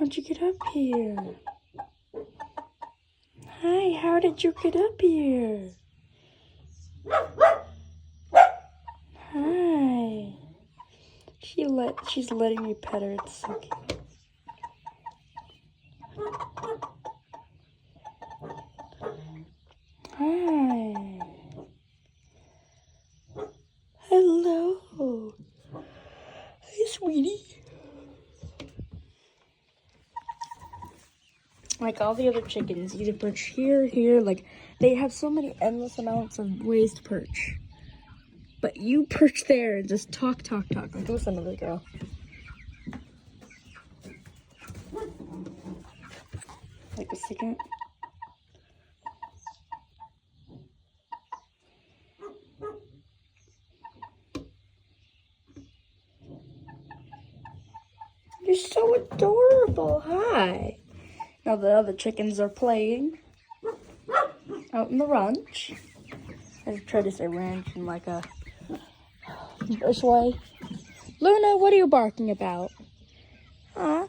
How'd you get up here? Hi, how did you get up here? Hi. She's letting me pet her. It's so cute. Hi. Hello. Hey, sweetie. Like all the other chickens, you can perch here, like they have so many endless amounts of ways to perch. But you perch there and just talk. Like, listen to the girl. Like a second. You're so adorable. Hi. Now the other chickens are playing out in the ranch. I try to say ranch in like a this way. Luna, what are you barking about? Huh?